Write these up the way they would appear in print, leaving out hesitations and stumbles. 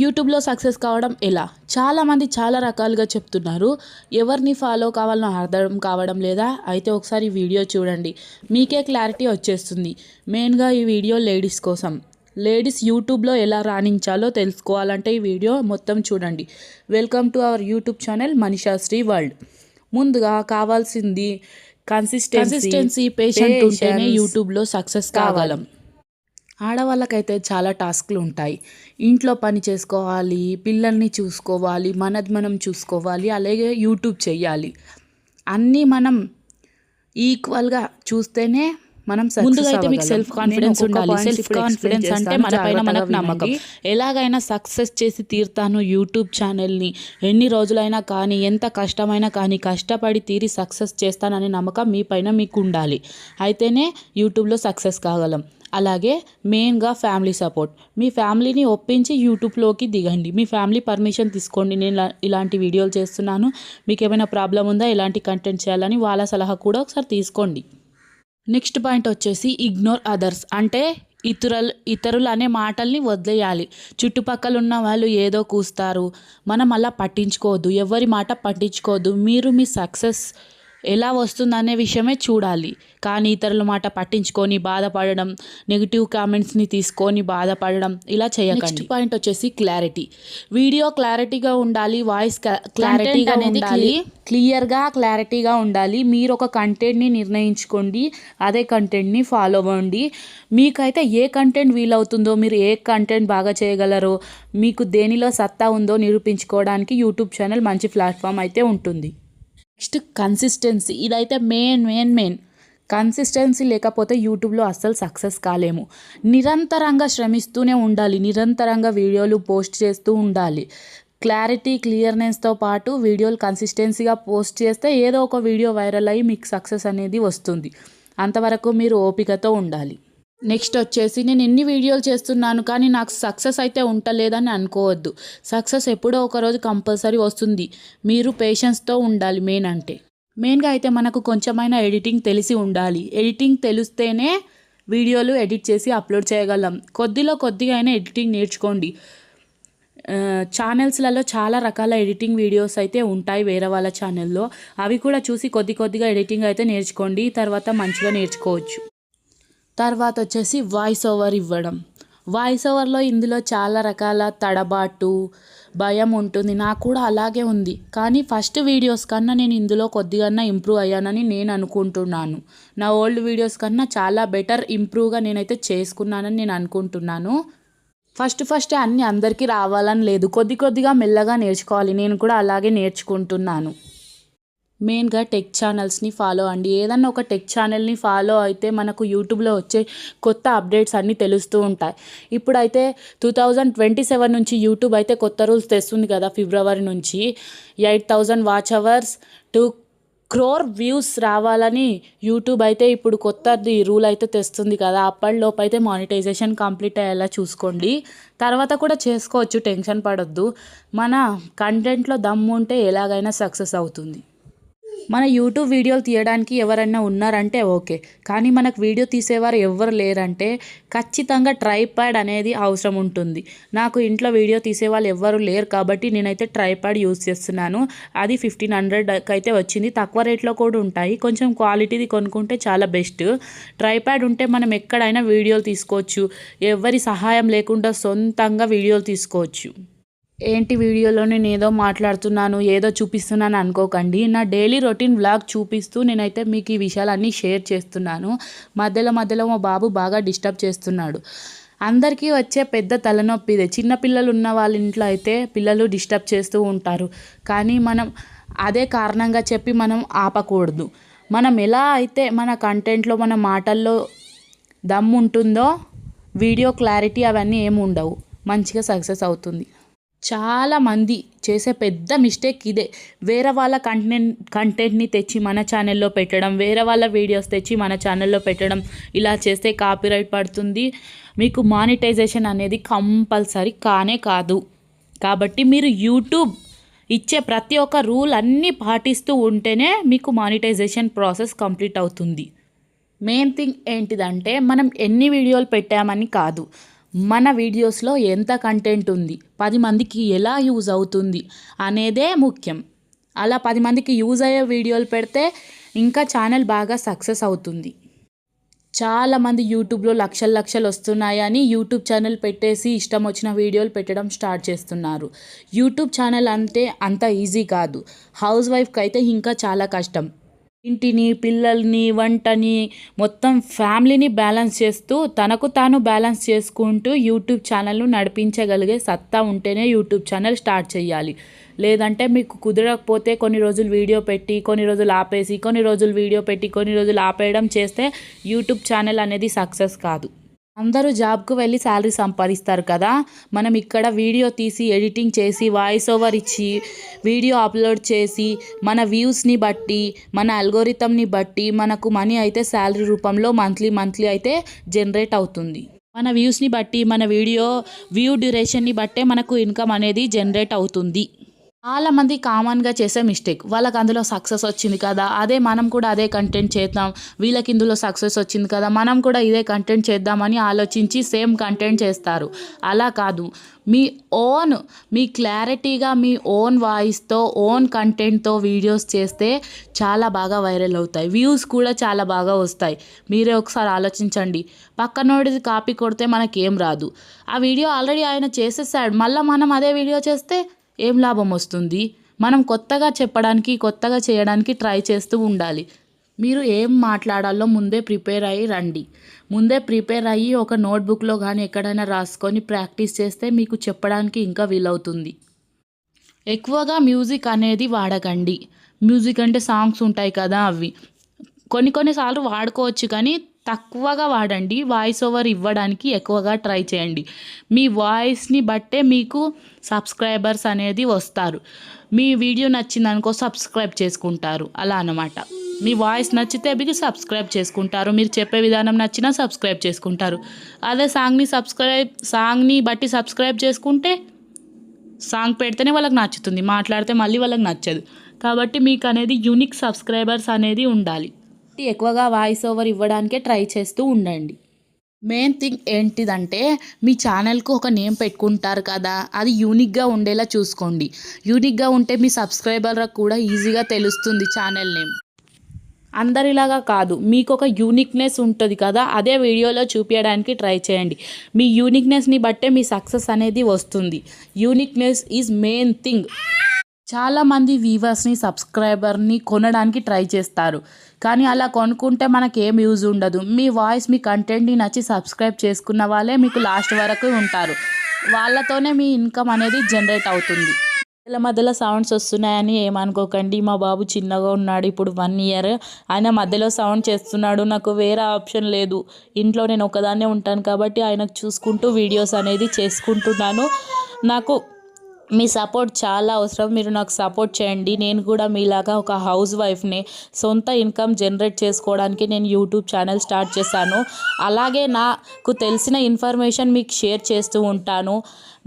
యూట్యూబ్లో సక్సెస్ కావడం ఎలా? చాలామంది చాలా రకాలుగా చెప్తున్నారు. ఎవరిని ఫాలో కావాలో అర్థం కావడం లేదా? అయితే ఒకసారి వీడియో చూడండి, మీకే క్లారిటీ వచ్చేస్తుంది. మెయిన్గా ఈ వీడియో లేడీస్ కోసం. లేడీస్ యూట్యూబ్లో ఎలా రాణించాలో తెలుసుకోవాలంటే ఈ వీడియో మొత్తం చూడండి. Welcome to our YouTube channel Manishasri world. ముందుగా కావాల్సింది కన్సిస్టెన్సీ, పేషెంట్ ఉంటేనే యూట్యూబ్లో సక్సెస్ కాగలం. ఆడవాళ్ళకైతే చాలా టాస్క్లు ఉంటాయి. ఇంట్లో పని చేసుకోవాలి, పిల్లల్ని చూసుకోవాలి, మనది మనం చూసుకోవాలి, అలాగే యూట్యూబ్ చేయాలి. అన్నీ మనం ఈక్వల్గా చూస్తేనే మనం ముందుగా అయితే మీకు సెల్ఫ్ కాన్ఫిడెన్స్ ఉండాలి. సెల్ఫ్ కాన్ఫిడెన్స్ అంటే మన పైన మనకు నమ్మకం. ఎలాగైనా సక్సెస్ చేసి తీరుతాను యూట్యూబ్ ఛానల్ని, ఎన్ని రోజులైనా కానీ, ఎంత కష్టమైనా కానీ కష్టపడి తీరి సక్సెస్ చేస్తాననే నమ్మకం మీ పైన మీకు ఉండాలి. అయితేనే యూట్యూబ్లో సక్సెస్ కాగలం. అలాగే మెయిన్గా ఫ్యామిలీ సపోర్ట్. మీ ఫ్యామిలీని ఒప్పించి యూట్యూబ్లోకి దిగండి. మీ ఫ్యామిలీ పర్మిషన్ తీసుకోండి. నేను ఇలాంటి వీడియోలు చేస్తున్నాను, మీకు ఏమైనా ప్రాబ్లం ఉందా, ఎలాంటి కంటెంట్ చేయాలని వాళ్ళ సలహా కూడా ఒకసారి తీసుకోండి. నెక్స్ట్ పాయింట్ వచ్చేసి ఇగ్నోర్ అదర్స్. అంటే ఇతరులు అనే మాటల్ని వదిలేయాలి. చుట్టుపక్కల ఉన్న వాళ్ళు ఏదో కూస్తారు, మనం అలా పట్టించుకోవద్దు. ఎవరి మాట పట్టించుకోవద్దు. మీరు మీ సక్సెస్ ఎలా వస్తుందనే విషయమే చూడాలి. కానీ ఇతరుల మాట పట్టించుకొని బాధపడడం, నెగిటివ్ కామెంట్స్ని తీసుకొని బాధపడడం ఇలా చేయకండి. నెక్స్ట్ పాయింట్ వచ్చేసి క్లారిటీ. వీడియో క్లారిటీగా ఉండాలి, వాయిస్ క్లారిటీగా ఉండాలి, క్లారిటీగా ఉండాలి. మీరు ఒక కంటెంట్ని నిర్ణయించుకోండి, అదే కంటెంట్ని ఫాలో అవ్వండి. మీకైతే ఏ కంటెంట్ వీలవుతుందో, మీరు ఏ కంటెంట్ బాగా చేయగలరో, మీకు దేనిలో సత్తా ఉందో నిరూపించుకోవడానికి యూట్యూబ్ ఛానల్ మంచి ప్లాట్ఫామ్ అయితే ఉంటుంది. Next consistency. ఇదైతే మెయిన్. కన్సిస్టెన్సీ లేకపోతే యూట్యూబ్లో అస్సలు సక్సెస్ కాలేము. నిరంతరంగా శ్రమిస్తూనే ఉండాలి, నిరంతరంగా వీడియోలు పోస్ట్ చేస్తూ ఉండాలి. క్లియర్నెస్తో పాటు వీడియోలు కన్సిస్టెన్సీగా పోస్ట్ చేస్తే ఏదో ఒక వీడియో వైరల్ అయ్యి మీకు సక్సెస్ అనేది వస్తుంది. అంతవరకు మీరు ఓపికతో ఉండాలి. నెక్స్ట్ వచ్చేసి నేను ఎన్ని వీడియోలు చేస్తున్నాను కానీ నాకు సక్సెస్ అయితే ఉండలేదని అనుకోవద్దు. సక్సెస్ ఎప్పుడో ఒకరోజు కంపల్సరీ వస్తుంది. మీరు పేషెన్స్తో ఉండాలి. మెయిన్గా అయితే మనకు కొంచెమైనా ఎడిటింగ్ తెలిసి ఉండాలి. ఎడిటింగ్ తెలిస్తేనే వీడియోలు ఎడిట్ చేసి అప్లోడ్ చేయగలం. కొద్దిగా అయినా ఎడిటింగ్ నేర్చుకోండి. ఛానల్స్లలో చాలా రకాల ఎడిటింగ్ వీడియోస్ అయితే ఉంటాయి వేరే వాళ్ళ ఛానల్లో. అవి కూడా చూసి కొద్దిగా ఎడిటింగ్ అయితే నేర్చుకోండి. తర్వాత మంచిగా నేర్చుకోవచ్చు. తర్వాత వచ్చేసి వాయిస్ ఓవర్ ఇవ్వడం. వాయిస్ ఓవర్లో ఇందులో చాలా రకాల తడబాటు, భయం ఉంటుంది. నాకు కూడా అలాగే ఉంది. కానీ ఫస్ట్ వీడియోస్ కన్నా నేను ఇందులో కొద్దిగా ఇంప్రూవ్ అయ్యానని నేను అనుకుంటున్నాను. నా ఓల్డ్ వీడియోస్ కన్నా చాలా బెటర్ ఇంప్రూవ్గా నేనైతే చేసుకున్నానని నేను అనుకుంటున్నాను. ఫస్ట్ అన్నీ అందరికీ రావాలని లేదు, కొద్దిగా మెల్లగా నేర్చుకోవాలి. నేను కూడా అలాగే నేర్చుకుంటున్నాను. మెయిన్గా టెక్ ఛానల్స్ని ఫాలో అండి. ఏదన్నా ఒక టెక్ ఛానల్ని ఫాలో అయితే మనకు యూట్యూబ్లో వచ్చే కొత్త అప్డేట్స్ అన్నీ తెలుస్తూ ఉంటాయి. ఇప్పుడైతే 2027 నుంచి యూట్యూబ్ అయితే కొత్త రూల్స్ తెస్తుంది కదా. ఫిబ్రవరి నుంచి 8,000 వాచ్ అవర్స్ 2 crore వ్యూస్ రావాలని యూట్యూబ్ అయితే ఇప్పుడు కొత్తది రూల్ అయితే తెస్తుంది కదా. అప్పటిలోపు అయితే మానిటైజేషన్ కంప్లీట్ అయ్యేలా చూసుకోండి. తర్వాత కూడా చేసుకోవచ్చు, టెన్షన్ పడొద్దు. మన కంటెంట్లో దమ్ము ఉంటే ఎలాగైనా సక్సెస్ అవుతుంది. మన యూట్యూబ్ వీడియోలు తీయడానికి ఎవరైనా ఉన్నారంటే ఓకే, కానీ మనకు వీడియో తీసేవారు ఎవరు లేరంటే ఖచ్చితంగా ట్రైపాడ్ అనేది అవసరం ఉంటుంది. నాకు ఇంట్లో వీడియో తీసేవాళ్ళు ఎవ్వరు లేరు కాబట్టి నేనైతే ట్రైపాడ్ యూజ్ చేస్తున్నాను. అది 1,500కి అయితే వచ్చింది. తక్కువ రేట్లో కూడా ఉంటాయి. కొంచెం క్వాలిటీది కొనుక్కుంటే చాలా బెస్ట్. ట్రైపాడ్ ఉంటే మనం ఎక్కడైనా వీడియోలు తీసుకోవచ్చు. ఎవరి సహాయం లేకుండా సొంతంగా వీడియోలు తీసుకోవచ్చు. ఏంటి వీడియోలో నేను ఏదో మాట్లాడుతున్నాను, ఏదో చూపిస్తున్నాను అనుకోకండి. నా డైలీ రొటీన్ వ్లాగ్ చూపిస్తూ నేనైతే మీకు ఈ విషయాలన్నీ షేర్ చేస్తున్నాను. మధ్యలో మా బాబు బాగా డిస్టర్బ్ చేస్తున్నాడు. అందరికీ వచ్చే పెద్ద తలనొప్పి ఇదే. చిన్నపిల్లలు ఉన్న వాళ్ళ ఇంట్లో అయితే పిల్లలు డిస్టర్బ్ చేస్తూ ఉంటారు. కానీ మనం అదే కారణంగా చెప్పి మనం ఆపకూడదు. మనం ఎలా అయితే మన కంటెంట్లో, మన మాటల్లో దమ్ము ఉంటుందో వీడియో క్లారిటీ అవన్నీ ఏమి ఉండవు, మంచిగా సక్సెస్ అవుతుంది. చాలామంది చేసే పెద్ద మిస్టేక్ ఇదే. వేరే వాళ్ళ కంటెంట్ని తెచ్చి మన ఛానల్లో పెట్టడం, వేరే వాళ్ళ వీడియోస్ తెచ్చి మన ఛానల్లో పెట్టడం. ఇలా చేస్తే కాపీరైట్ పడుతుంది, మీకు మానిటైజేషన్ అనేది కంపల్సరీ కాదు. కాబట్టి మీరు యూట్యూబ్ ఇచ్చే ప్రతి ఒక్క రూల్ అన్నీ పాటిస్తూ ఉంటేనే మీకు మానిటైజేషన్ ప్రాసెస్ కంప్లీట్ అవుతుంది. మెయిన్ థింగ్ ఏంటిదంటే మనం ఎన్ని వీడియోలు పెట్టామని కాదు, మన వీడియోస్లో ఎంత కంటెంట్ ఉంది, 10 మందికి ఎలా యూజ్ అవుతుంది అనేదే ముఖ్యం. అలా 10 మందికి యూజ్ అయ్యే వీడియోలు పెడితే ఇంకా ఛానల్ బాగా సక్సెస్ అవుతుంది. చాలామంది యూట్యూబ్లో లక్షలు వస్తున్నాయని యూట్యూబ్ ఛానల్ పెట్టేసి ఇష్టం వచ్చిన వీడియోలు పెట్టడం స్టార్ట్ చేస్తున్నారు. యూట్యూబ్ ఛానల్ అంటే అంత ఈజీ కాదు. హౌస్ వైఫ్కి అయితే ఇంకా చాలా కష్టం. ఇంటిని, పిల్లల్ని, వంటని, మొత్తం ఫ్యామిలీని బ్యాలెన్స్ చేస్తూ తనకు తాను బ్యాలెన్స్ చేసుకుంటూ యూట్యూబ్ ఛానల్ను నడిపించగలిగే సత్తా ఉంటేనే యూట్యూబ్ ఛానల్ స్టార్ట్ చేయాలి. లేదంటే మీకు కుదరకపోతే కొన్ని రోజులు వీడియో పెట్టి కొన్ని రోజులు ఆపేసి కొన్ని రోజులు వీడియో పెట్టి కొన్ని రోజులు ఆపేయడం చేస్తే యూట్యూబ్ ఛానల్ అనేది సక్సెస్ కాదు. అందరూ జాబ్కు వెళ్ళి శాలరీ సంపాదిస్తారు కదా, మనం ఇక్కడ వీడియో తీసి ఎడిటింగ్ చేసి వాయిస్ ఓవర్ ఇచ్చి వీడియో అప్లోడ్ చేసి మన వ్యూస్ని బట్టి మన అల్గోరిథంని బట్టి మనకు మనీ అయితే శాలరీ రూపంలో మంత్లీ అయితే జనరేట్ అవుతుంది. మన వ్యూస్ని బట్టి మన వీడియో వ్యూ డ్యూరేషన్ని బట్టే మనకు ఇన్కమ్ అనేది జనరేట్ అవుతుంది. చాలామంది కామన్గా చేసే మిస్టేక్, వాళ్ళకి అందులో సక్సెస్ వచ్చింది కదా, మనం కూడా అదే కంటెంట్ చేద్దాం, వీళ్ళకి ఇందులో సక్సెస్ వచ్చింది కదా, మనం కూడా ఇదే కంటెంట్ చేద్దామని ఆలోచించి సేమ్ కంటెంట్ చేస్తారు. అలా కాదు, మీ క్లారిటీగా మీ ఓన్ వాయిస్తో ఓన్ కంటెంట్తో వీడియోస్ చేస్తే చాలా బాగా వైరల్ అవుతాయి, వ్యూస్ కూడా చాలా బాగా వస్తాయి. మీరే ఒకసారి ఆలోచించండి. పక్కనోడిది కాపీ కొడితే మనకేం రాదు. ఆ వీడియో ఆల్రెడీ ఆయన చేసేసాడు, మళ్ళీ మనం అదే వీడియో చేస్తే ఏం లాభం వస్తుంది? మనం కొత్తగా చెప్పడానికి కొత్తగా చేయడానికి ట్రై చేస్తూ ఉండాలి. మీరు ఏం మాట్లాడాలో ముందే ప్రిపేర్ అయ్యి రండి. ముందే ప్రిపేర్ అయ్యి ఒక నోట్బుక్లో కానీ ఎక్కడైనా రాసుకొని ప్రాక్టీస్ చేస్తే మీకు చెప్పడానికి ఇంకా వీలవుతుంది. ఎక్కువగా మ్యూజిక్ అనేది వాడకండి. మ్యూజిక్ అంటే సాంగ్స్ ఉంటాయి కదా, అవి కొన్నిసార్లు వాడుకోవచ్చు కానీ తక్కువగా వాడండి. వాయిస్ ఓవర్ ఇవ్వడానికి ఎక్కువగా ట్రై చేయండి. మీ వాయిస్ని బట్టే మీకు సబ్స్క్రైబర్స్ అనేది వస్తారు. మీ వీడియో నచ్చిందనుకో సబ్స్క్రైబ్ చేసుకుంటారు, అలా అన్నమాట. మీ వాయిస్ నచ్చితే మీకు సబ్స్క్రైబ్ చేసుకుంటారు, మీరు చెప్పే విధానం నచ్చినా సబ్స్క్రైబ్ చేసుకుంటారు. అదే సాంగ్ని బట్టి సబ్స్క్రైబ్ చేసుకుంటే సాంగ్ పెడితేనే వాళ్ళకి నచ్చుతుంది, మాట్లాడితే మళ్ళీ వాళ్ళకి నచ్చదు. కాబట్టి మీకు అనేది యూనిక్ సబ్స్క్రైబర్స్ అనేది ఉండాలి. ఎక్కువగా వాయిస్ ఓవర్ ఇవ్వడానికే ట్రై చేస్తూ ఉండండి. మెయిన్ థింగ్ ఏంటిదంటే మీ ఛానల్కు ఒక నేమ్ పెట్టుకుంటారు కదా, అది యూనిక్గా ఉండేలా చూసుకోండి. యూనిక్గా ఉంటే మీ సబ్స్క్రైబర్లకు కూడా ఈజీగా తెలుస్తుంది ఛానల్ నేమ్. అందరిలాగా కాదు, మీకు ఒక యూనిక్నెస్ ఉంటుంది కదా, అదే వీడియోలో చూపించడానికి ట్రై చేయండి. మీ యూనిక్నెస్ని బట్టే మీ సక్సెస్ అనేది వస్తుంది. Uniqueness is main thing. చాలామంది వ్యూవర్స్ని సబ్స్క్రైబర్ని కొనడానికి ట్రై చేస్తారు, కానీ అలా కొనుక్కుంటే మనకేం యూజ్ ఉండదు. మీ వాయిస్ మీ కంటెంట్ని నచ్చి సబ్స్క్రైబ్ చేసుకున్న వాళ్ళే మీకు లాస్ట్ వరకు ఉంటారు. వాళ్ళతోనే మీ ఇన్కమ్ అనేది జనరేట్ అవుతుంది. మధ్యలో సౌండ్స్ వస్తున్నాయని ఏమనుకోకండి. మా బాబు చిన్నగా ఉన్నాడు, ఇప్పుడు 1 ఇయర్. ఆయన మధ్యలో సౌండ్ చేస్తున్నాడు. నాకు వేరే ఆప్షన్ లేదు, ఇంట్లో నేను ఒకదాన్నే ఉంటాను కాబట్టి ఆయనకు చూసుకుంటూ వీడియోస్ అనేది చేసుకుంటున్నాను. నాకు మీ సపోర్ట్ చాలా అవసరం. మీరు నాకు సపోర్ట్ చేయండి. నేను కూడా మీలాగా ఒక హౌస్ వైఫ్ని, సొంత ఇన్కమ్ జనరేట్ చేసుకోవడానికి నేను యూట్యూబ్ ఛానల్ స్టార్ట్ చేశాను. అలాగే నాకు తెలిసిన ఇన్ఫర్మేషన్ మీకు షేర్ చేస్తూ ఉంటాను.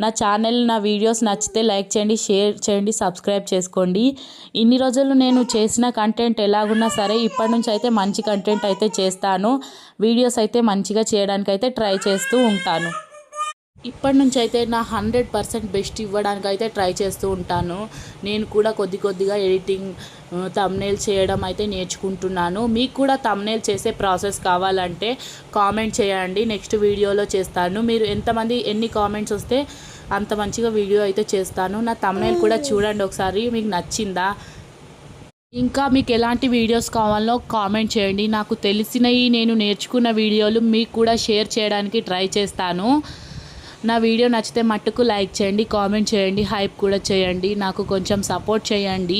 నా ఛానల్, నా వీడియోస్ నచ్చితే లైక్ చేయండి, షేర్ చేయండి, సబ్స్క్రైబ్ చేసుకోండి. ఇన్ని రోజులు నేను చేసిన కంటెంట్ ఎలాగున్నా సరే ఇప్పటి నుంచి అయితే మంచి కంటెంట్ అయితే చేస్తాను. వీడియోస్ అయితే మంచిగా చేయడానికి అయితే ట్రై చేస్తూ ఉంటాను. ఇప్పటి నుంచి అయితే నా 100% బెస్ట్ ఇవ్వడానికి అయితే ట్రై చేస్తూ ఉంటాను. నేను కూడా కొద్దిగా ఎడిటింగ్, థంబ్నెయిల్ చేయడం అయితే నేర్చుకుంటున్నాను. మీకు కూడా థంబ్నెయిల్ చేసే ప్రాసెస్ కావాలంటే కామెంట్ చేయండి, నెక్స్ట్ వీడియోలో చేస్తాను. మీరు ఎన్ని కామెంట్స్ వస్తే అంత మంచిగా వీడియో అయితే చేస్తాను. నా థంబ్నెయిల్ కూడా చూడండి ఒకసారి, మీకు నచ్చిందా? ఇంకా మీకు ఎలాంటి వీడియోస్ కావాలో కామెంట్ చేయండి. నాకు తెలిసినవి, నేను నేర్చుకున్న వీడియోలు మీకు కూడా షేర్ చేయడానికి ట్రై చేస్తాను. నా వీడియో నచ్చితే మట్టుకు లైక్ చేయండి, కామెంట్ చేయండి, హైప్ కూడా చేయండి, నాకు కొంచెం సపోర్ట్ చేయండి.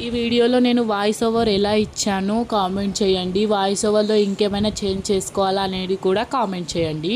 ఈ వీడియోలో నేను వాయిస్ ఓవర్ ఎలా ఇచ్చానో కామెంట్ చేయండి. వాయిస్ ఓవర్లో ఇంకేమైనా చేంజ్ చేసుకోవాలా అనేది కూడా కామెంట్ చేయండి.